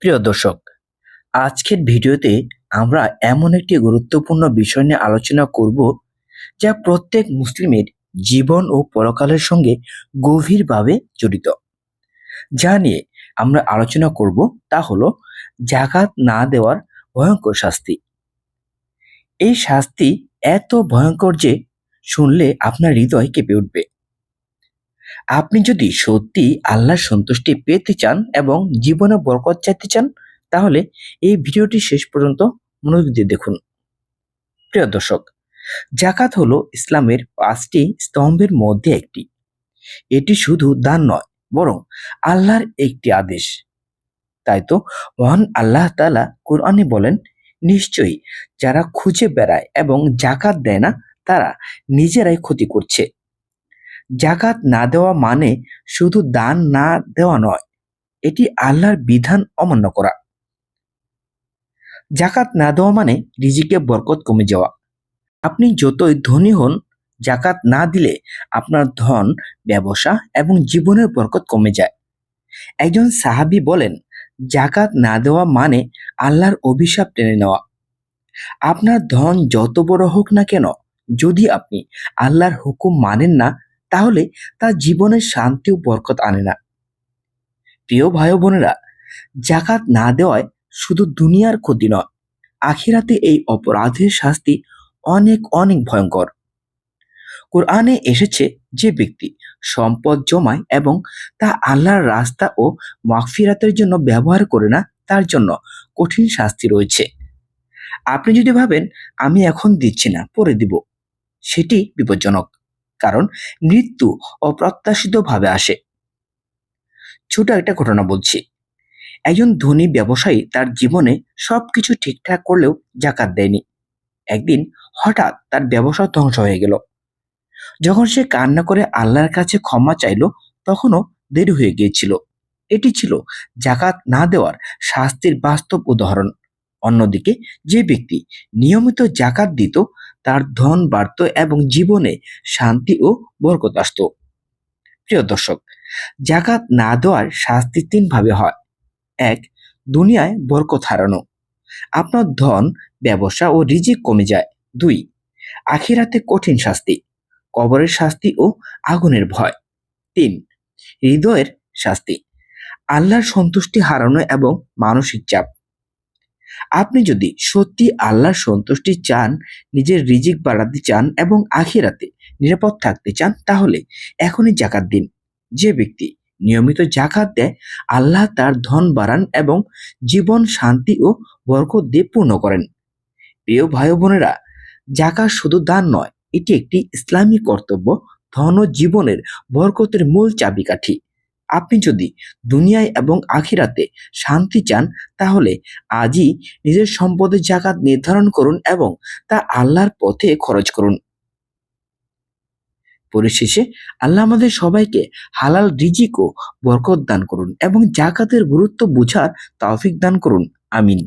প্রিয় দর্শক, আজকের ভিডিওতে আমরা এমন একটি গুরুত্বপূর্ণ বিষয় নিয়ে আলোচনা করব যা প্রত্যেক মুসলিমের জীবন ও পরকালের সঙ্গে গভীরভাবে জড়িত। যা নিয়ে আমরা আলোচনা করব তা হলো জাকাত না দেওয়ার ভয়ঙ্কর শাস্তি। এই শাস্তি এত ভয়ঙ্কর যে শুনলে আপনার হৃদয় কেঁপে উঠবে। আপনি যদি সত্যি আল্লাহর সন্তুষ্টি পেতে চান এবং জীবনে বরকত চাইতে চান, তাহলে এই ভিডিওটি শেষ পর্যন্ত মনোযোগ দিয়ে দেখুন। প্রিয় দর্শক, জাকাত হলো ইসলামের 5টি স্তম্ভের মধ্যে একটি। এটি শুধু দান নয়, বরং আল্লাহর একটি আদেশ। তাই তো মহান আল্লাহ তাআলা কোরআনে বলেন, নিশ্চয়ই যারা খুঁজে বেড়ায় এবং জাকাত দেয় না তারা নিজেরাই ক্ষতি করছে। জাকাত না দেওয়া মানে শুধু দান না দেওয়া নয়, এটি আল্লাহর বিধান অমান্য করা। জাকাত না দেওয়া মানে রিজিকে বরকত কমে যাওয়া। আপনি যতই ধনী হন, জাকাত না দিলে আপনার ধন, ব্যবসা এবং জীবনের বরকত কমে যায়। একজন সাহাবী বলেন, জাকাত না দেওয়া মানে আল্লাহর অভিশাপ টেনে নেওয়া। আপনার ধন যত বড় হোক না কেন, যদি আপনি আল্লাহর হুকুম মানেন না, তাহলে তা জীবনের শান্তি ও বরকত আনে না। প্রিয় ভাই বোনেরা, জাকাত না দেওয়ায় শুধু দুনিয়ার ক্ষতি নয়, আখিরাতে এই অপরাধের শাস্তি অনেক অনেক ভয়ঙ্কর। কোরআনে এসেছে, যে ব্যক্তি সম্পদ জমায় এবং তা আল্লাহর রাস্তা ও মাগফিরাতের জন্য ব্যবহার করে না, তার জন্য কঠিন শাস্তি রয়েছে। আপনি যদি ভাবেন আমি এখন দিচ্ছি না, পরে দিব, সেটি বিপজ্জনক, কারণ মৃত্যু অপ্রত্যাশিতভাবে আসে। ছোট একটা ঘটনা বলছি। একজন ধনী ব্যবসায়ী তার জীবনে সবকিছু ঠিকঠাক করলেও জাকাত দেয়নি। একদিন হঠাৎ তার ব্যবসা ধ্বংস হয়ে গেল। যখন সে কান্না করে আল্লাহর কাছে ক্ষমা চাইল, তখনও দেরি হয়ে গিয়েছিল। এটি ছিল জাকাত না দেওয়ার শাস্তির বাস্তব উদাহরণ। অন্যদিকে যে ব্যক্তি নিয়মিত জাকাত দিত, তার ধন বাড়ত এবং জীবনে শান্তি ও বরকত আসত। প্রিয় দর্শক, জাকাত না দেওয়ার শাস্তি 3 ভাবে হয়। 1. দুনিয়ায় বরকত হারানো, আপনার ধন, ব্যবসা ও রিজিক কমে যায়। 2. আখিরাতে কঠিন শাস্তি, কবরের শাস্তি ও আগুনের ভয়। 3. হৃদয়ের শাস্তি, আল্লাহর সন্তুষ্টি হারানো এবং মানসিক চাপ। আপনি যদি সত্যি আল্লাহর সন্তুষ্টি চান, নিজের রিজিক বাড়াতে চান এবং আখিরাতে নিরাপদ থাকতে চান, তাহলে এখনই জাকাত দিন। যে ব্যক্তি নিয়মিত জাকাত দেয়, আল্লাহ তার ধন বাড়ান এবং জীবন শান্তি ও বরকত দিয়ে পূর্ণ করেন। প্রিয় ভাই বোনেরা, জাকাত শুধু দান নয়, এটি একটি ইসলামী কর্তব্য, ধন ও জীবনের বরকতের মূল চাবিকাঠি। আপনি যদি দুনিয়ায় এবং আখিরাতে শান্তি চান, তাহলে আজই নিজের সম্পদের জাকাত নির্ধারণ করুন এবং তা আল্লাহর পথে খরচ করুন। পরিশেষে আল্লাহ আমাদের সবাইকে হালাল রিজিক ও বরকত দান করুন এবং জাকাতের গুরুত্ব বুঝার তৌফিক দান করুন। আমিন।